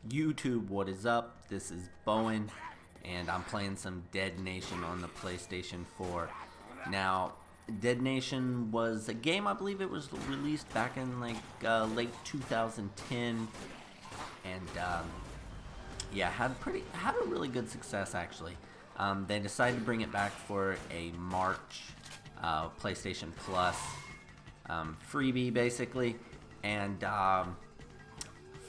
YouTube, what is up? This is Bowen, and I'm playing some Dead Nation on the PlayStation 4. Now, Dead Nation was a game, I believe it was released back in late 2010, and yeah, had a really good success actually. They decided to bring it back for a March PlayStation Plus freebie basically, and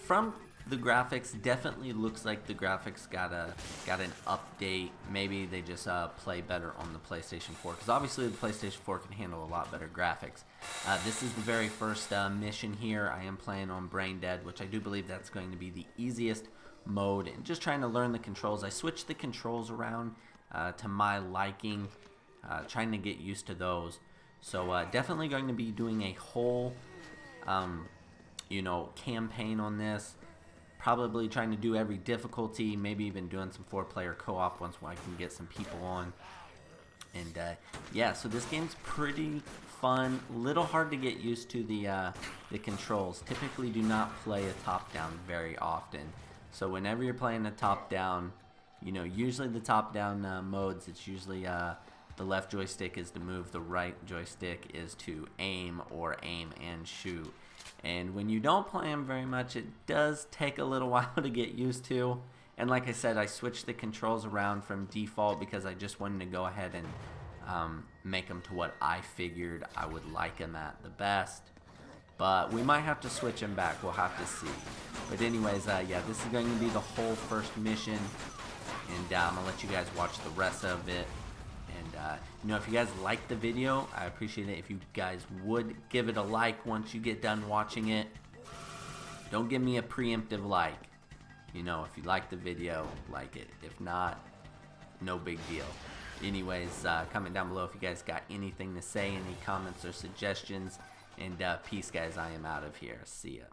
from the graphics, definitely looks like the graphics got an update. Maybe they just play better on the PlayStation 4, because obviously the PlayStation 4 can handle a lot better graphics. This is the very first mission here. I am playing on Brain Dead, which I do believe that's going to be the easiest mode, and just trying to learn the controls. I switched the controls around to my liking, trying to get used to those. So definitely going to be doing a whole campaign on this. Probably trying to do every difficulty, maybe even doing some 4-player co-op once I can get some people on. And yeah, so this game's pretty fun. Little hard to get used to the controls. Typically do not play a top-down very often. So whenever you're playing a top-down, usually the top-down modes, it's usually the left joystick is to move, the right joystick is to aim or aim and shoot. And when you don't play them very much, it does take a little while to get used to. And like I said, I switched the controls around from default because I just wanted to go ahead and make them to what I figured I would like them at the best. But we might have to switch them back. We'll have to see. But anyways, yeah, this is going to be the whole first mission. And I'm going to let you guys watch the rest of it. And if you guys like the video, I appreciate it if you guys would give it a like once you get done watching it. Don't give me a preemptive like. If you like the video, like it. If not, no big deal. Anyways, comment down below if you guys got anything to say, any comments or suggestions. And peace, guys. I am out of here. See ya.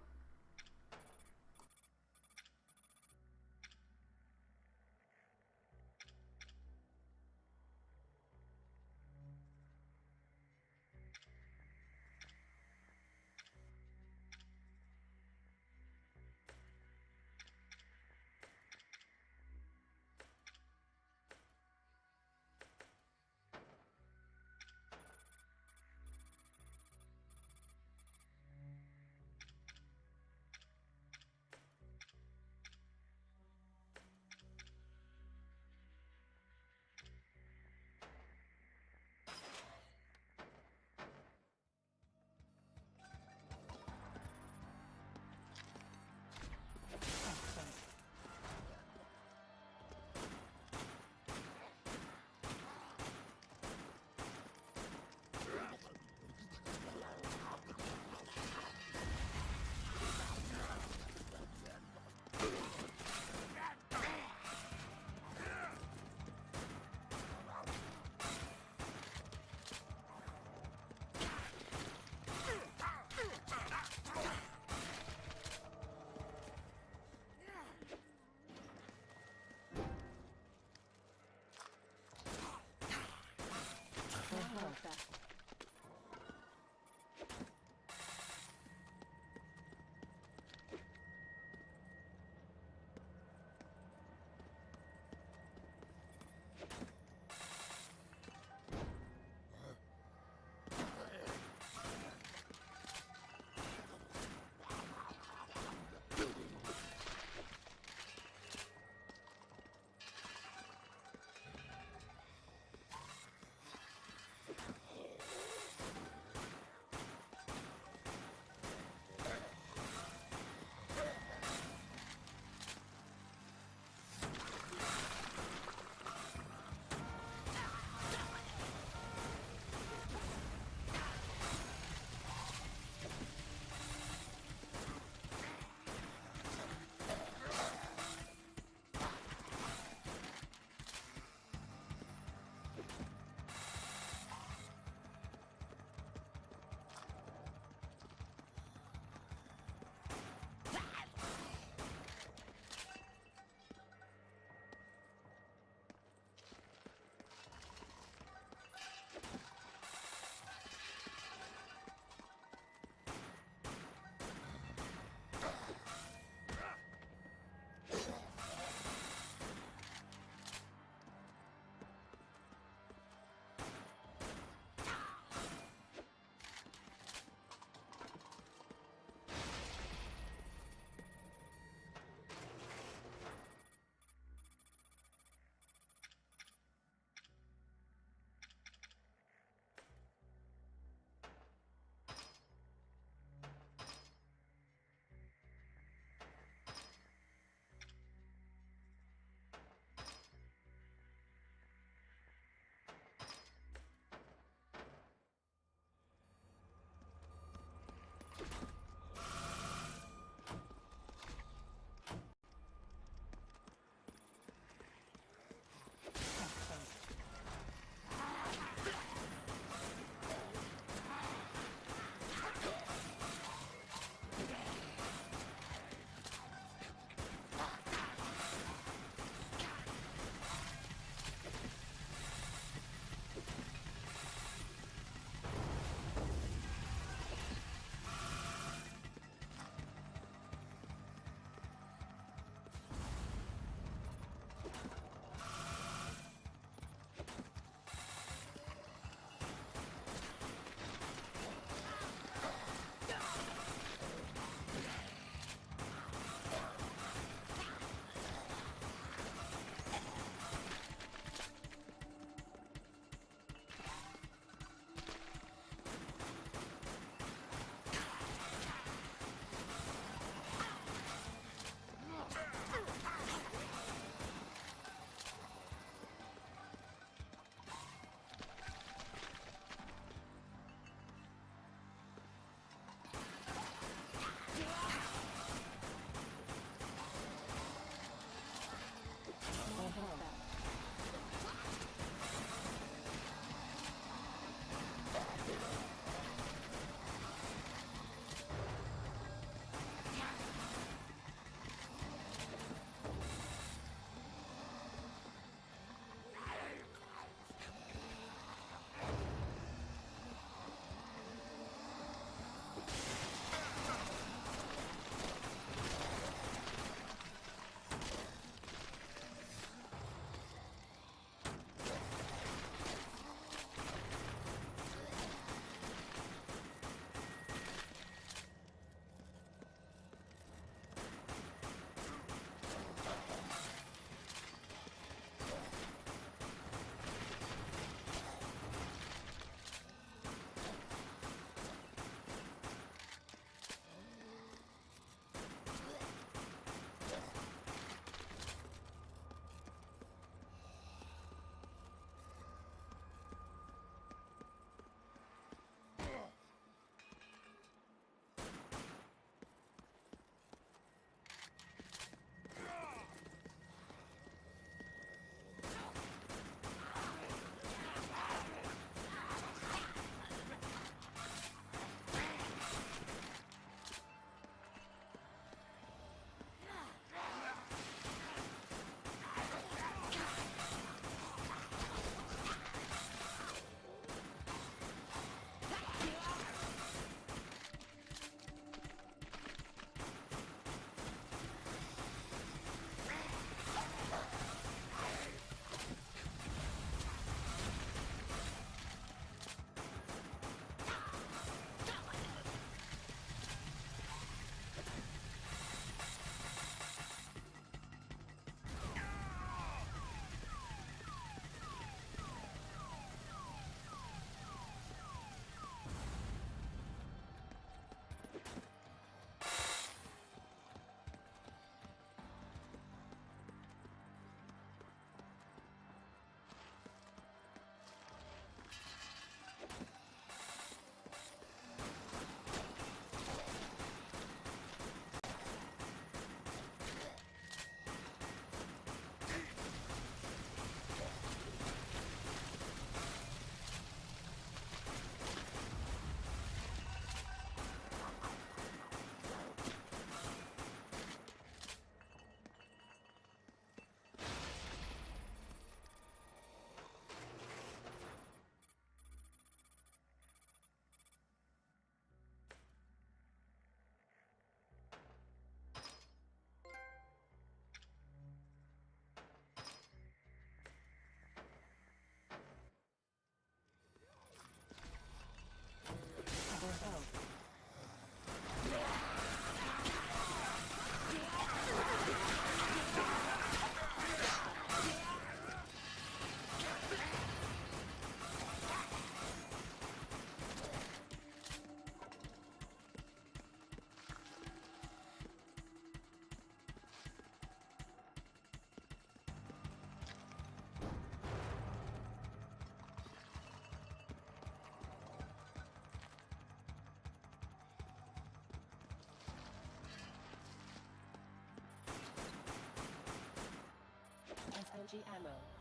RPG ammo.